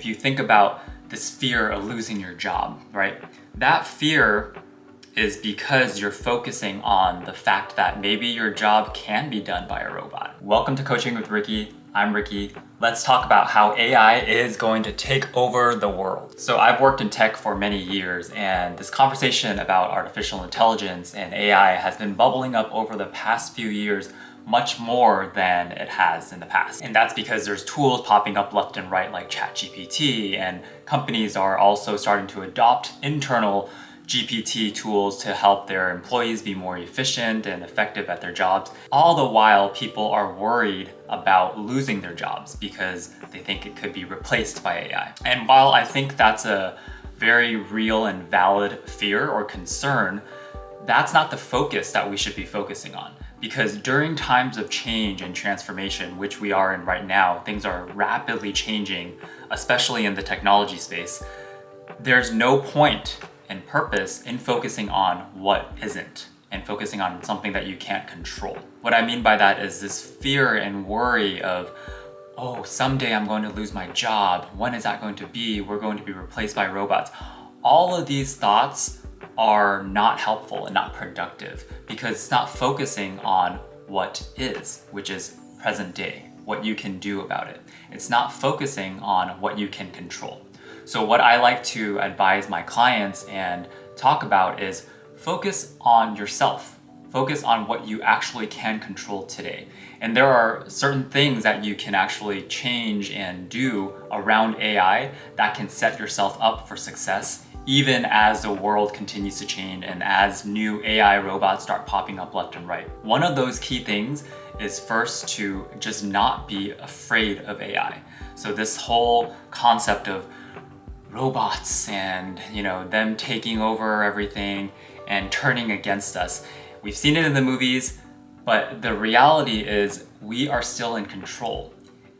if you think about this fear of losing your job, right? That fear is because you're focusing on the fact that maybe your job can be done by a robot. Welcome to Coaching with Ricky. I'm Ricky. Let's talk about how AI is going to take over the world. So I've worked in tech for many years, and this conversation about artificial intelligence and AI has been bubbling up over the past few years much more than it has in the past. And that's because there's tools popping up left and right like ChatGPT, and companies are also starting to adopt internal GPT tools to help their employees be more efficient and effective at their jobs. All the while, people are worried about losing their jobs because they think it could be replaced by AI. And while I think that's a very real and valid fear or concern, that's not the focus that we should be focusing on. Because during times of change and transformation, which we are in right now, things are rapidly changing, especially in the technology space. There's no point and purpose in focusing on what isn't and focusing on something that you can't control. What I mean by that is this fear and worry of, oh, someday I'm going to lose my job. When is that going to be? We're going to be replaced by robots. All of these thoughts are not helpful and not productive because it's not focusing on what is, which is present day, what you can do about it. It's not focusing on what you can control. So what I like to advise my clients and talk about is focus on yourself. Focus on what you actually can control today. And there are certain things that you can actually change and do around AI that can set yourself up for success, even as the world continues to change and as new AI robots start popping up left and right. One of those key things is first to just not be afraid of AI. So this whole concept of robots and them taking over everything and turning against us. We've seen it in the movies, but the reality is we are still in control.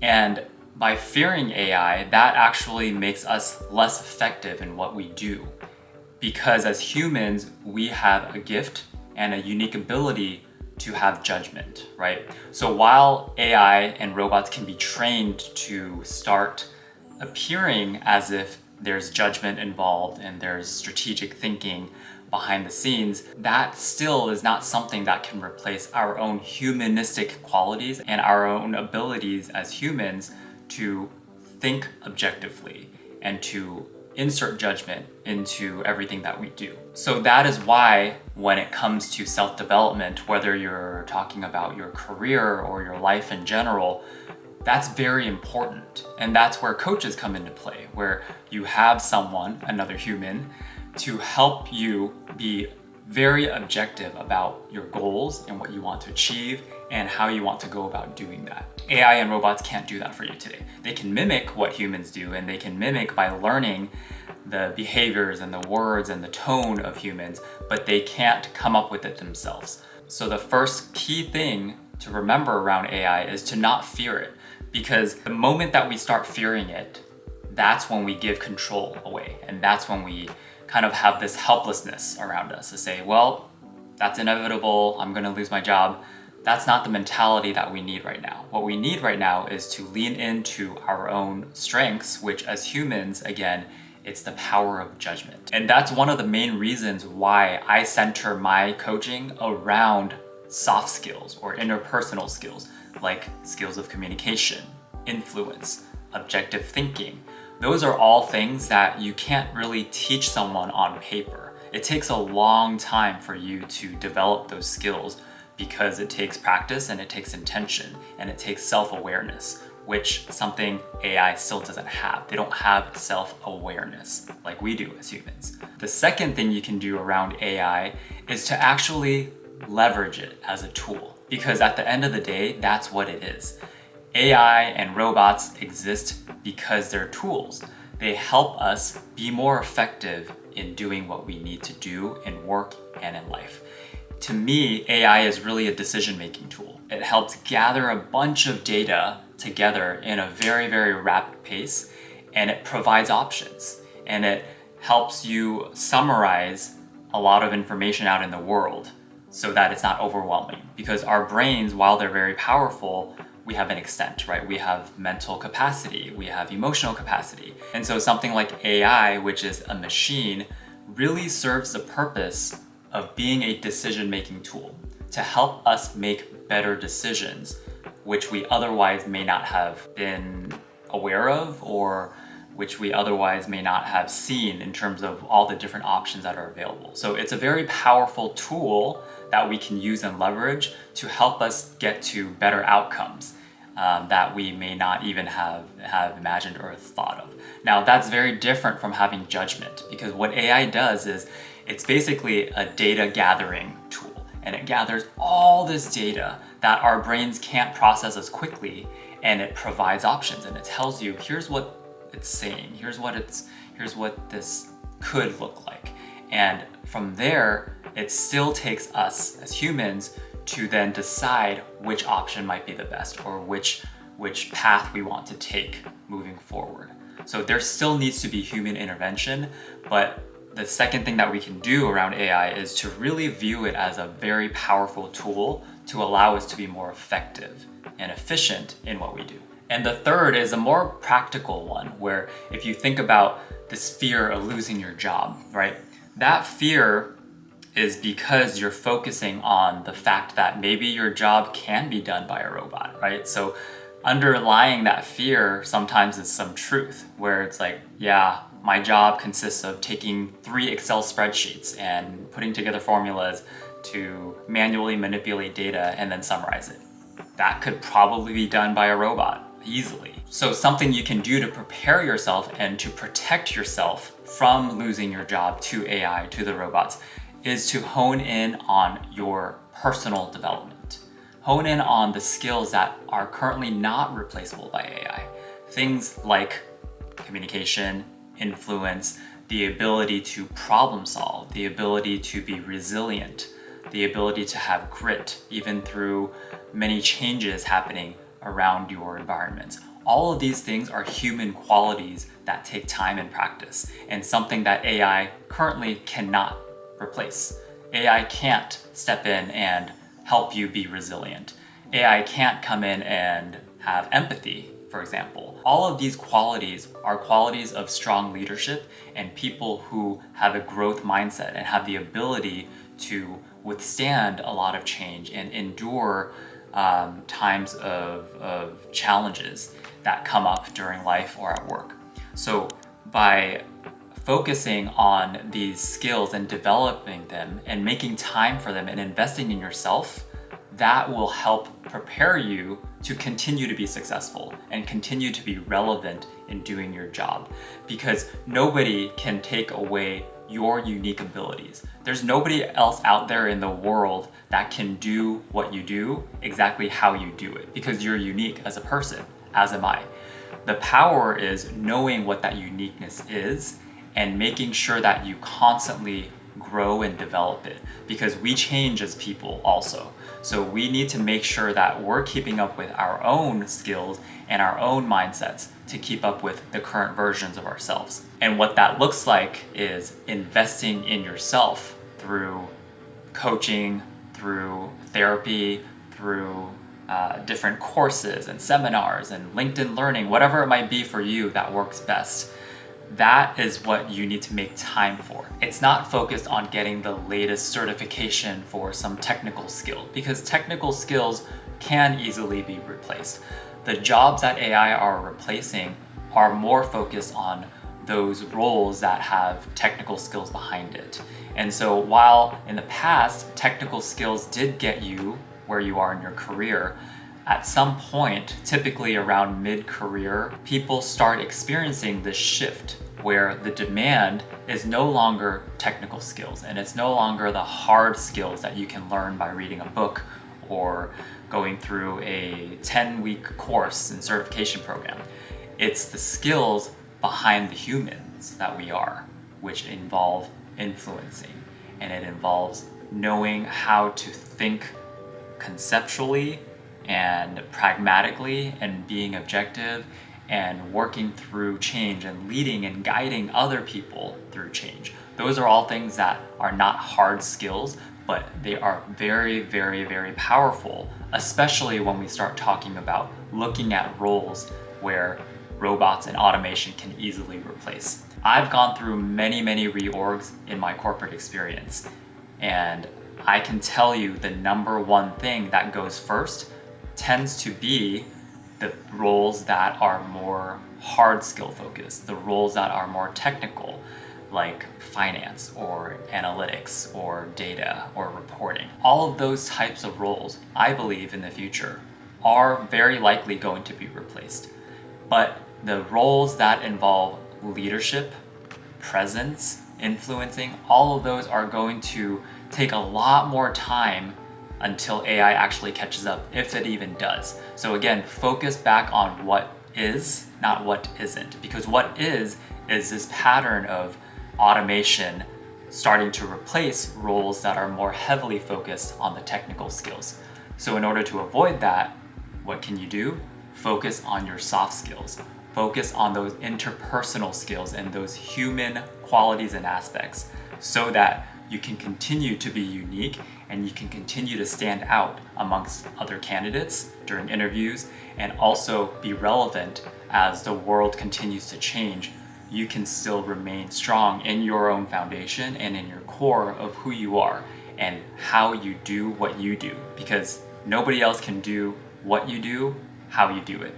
And by fearing AI, that actually makes us less effective in what we do. Because as humans, we have a gift and a unique ability to have judgment, right? So while AI and robots can be trained to start appearing as if there's judgment involved and there's strategic thinking behind the scenes, that still is not something that can replace our own humanistic qualities and our own abilities as humans to think objectively and to insert judgment into everything that we do. So that is why when it comes to self-development, whether you're talking about your career or your life in general, that's very important. And that's where coaches come into play, where you have someone, another human, to help you be very objective about your goals and what you want to achieve and how you want to go about doing that. AI and robots can't do that for you today. They can mimic what humans do, and they can mimic by learning the behaviors and the words and the tone of humans, but they can't come up with it themselves. So the first key thing to remember around AI is to not fear it. Because the moment that we start fearing it, that's when we give control away. And that's when we kind of have this helplessness around us to say, well, that's inevitable, I'm gonna lose my job. That's not the mentality that we need right now. What we need right now is to lean into our own strengths, which as humans, again, it's the power of judgment. And that's one of the main reasons why I center my coaching around soft skills or interpersonal skills, like skills of communication, influence, objective thinking. Those are all things that you can't really teach someone on paper. It takes a long time for you to develop those skills because it takes practice and it takes intention and it takes self-awareness, which something AI still doesn't have. They don't have self-awareness like we do as humans. The second thing you can do around AI is to actually leverage it as a tool. Because at the end of the day, that's what it is. AI and robots exist because they're tools. They help us be more effective in doing what we need to do in work and in life. To me, AI is really a decision-making tool. It helps gather a bunch of data together in a very, very rapid pace, and it provides options. And it helps you summarize a lot of information out in the world so that it's not overwhelming. Because our brains, while they're very powerful, we have an extent, right? We have mental capacity, we have emotional capacity. And so something like AI, which is a machine, really serves the purpose of being a decision-making tool to help us make better decisions, which we otherwise may not have been aware of, or which we otherwise may not have seen in terms of all the different options that are available. So it's a very powerful tool that we can use and leverage to help us get to better outcomes that we may not even have imagined or thought of. Now, that's very different from having judgment, because what AI does is it's basically a data gathering tool, and it gathers all this data that our brains can't process as quickly, and it provides options, and it tells you, here's what it's saying, here's what this could look like. And from there, it still takes us as humans to then decide which option might be the best, or which path we want to take moving forward. So there still needs to be human intervention, but the second thing that we can do around AI is to really view it as a very powerful tool to allow us to be more effective and efficient in what we do. And the third is a more practical one, where if you think about this fear of losing your job, right? That fear is because you're focusing on the fact that maybe your job can be done by a robot, right? So underlying that fear sometimes is some truth, where it's like, yeah, my job consists of taking 3 Excel spreadsheets and putting together formulas to manually manipulate data and then summarize it. That could probably be done by a robot easily. So something you can do to prepare yourself and to protect yourself from losing your job to AI, to the robots, is to hone in on your personal development. Hone in on the skills that are currently not replaceable by AI. Things like communication, influence, the ability to problem solve, the ability to be resilient, the ability to have grit, even through many changes happening around your environment. All of these things are human qualities that take time and practice, and something that AI currently cannot replace. AI can't step in and help you be resilient. AI can't come in and have empathy, for example. All of these qualities are qualities of strong leadership and people who have a growth mindset and have the ability to withstand a lot of change and endure times of challenges that come up during life or at work. So by focusing on these skills and developing them and making time for them and investing in yourself, that will help prepare you to continue to be successful and continue to be relevant in doing your job, because nobody can take away your unique abilities. There's nobody else out there in the world that can do what you do exactly how you do it, because you're unique as a person, as am I. The power is knowing what that uniqueness is and making sure that you constantly grow and develop it, because we change as people also. So we need to make sure that we're keeping up with our own skills and our own mindsets to keep up with the current versions of ourselves. And what that looks like is investing in yourself through coaching, through therapy, through different courses and seminars and LinkedIn Learning, whatever it might be for you that works best. That is what you need to make time for. It's not focused on getting the latest certification for some technical skill, because technical skills can easily be replaced. The jobs that AI are replacing are more focused on those roles that have technical skills behind it. And so while in the past, technical skills did get you where you are in your career, at some point, typically around mid-career, people start experiencing this shift where the demand is no longer technical skills, and it's no longer the hard skills that you can learn by reading a book or going through a 10-week course and certification program. It's the skills behind the humans that we are, which involve influencing, and it involves knowing how to think conceptually and pragmatically and being objective and working through change and leading and guiding other people through change. Those are all things that are not hard skills, but they are very, very, very powerful, especially when we start talking about looking at roles where robots and automation can easily replace. I've gone through many, many reorgs in my corporate experience, and I can tell you the number one thing that goes first tends to be the roles that are more hard skill focused, the roles that are more technical, like finance or analytics or data or reporting. All of those types of roles, I believe in the future, are very likely going to be replaced. But the roles that involve leadership, presence, influencing, all of those are going to take a lot more time until AI actually catches up, if it even does. So again, focus back on what is, not what isn't, because what is this pattern of automation starting to replace roles that are more heavily focused on the technical skills. So in order to avoid that, what can you do? Focus on your soft skills. Focus on those interpersonal skills and those human qualities and aspects so that you can continue to be unique and you can continue to stand out amongst other candidates during interviews and also be relevant as the world continues to change. You can still remain strong in your own foundation and in your core of who you are and how you do what you do, because nobody else can do what you do, how you do it.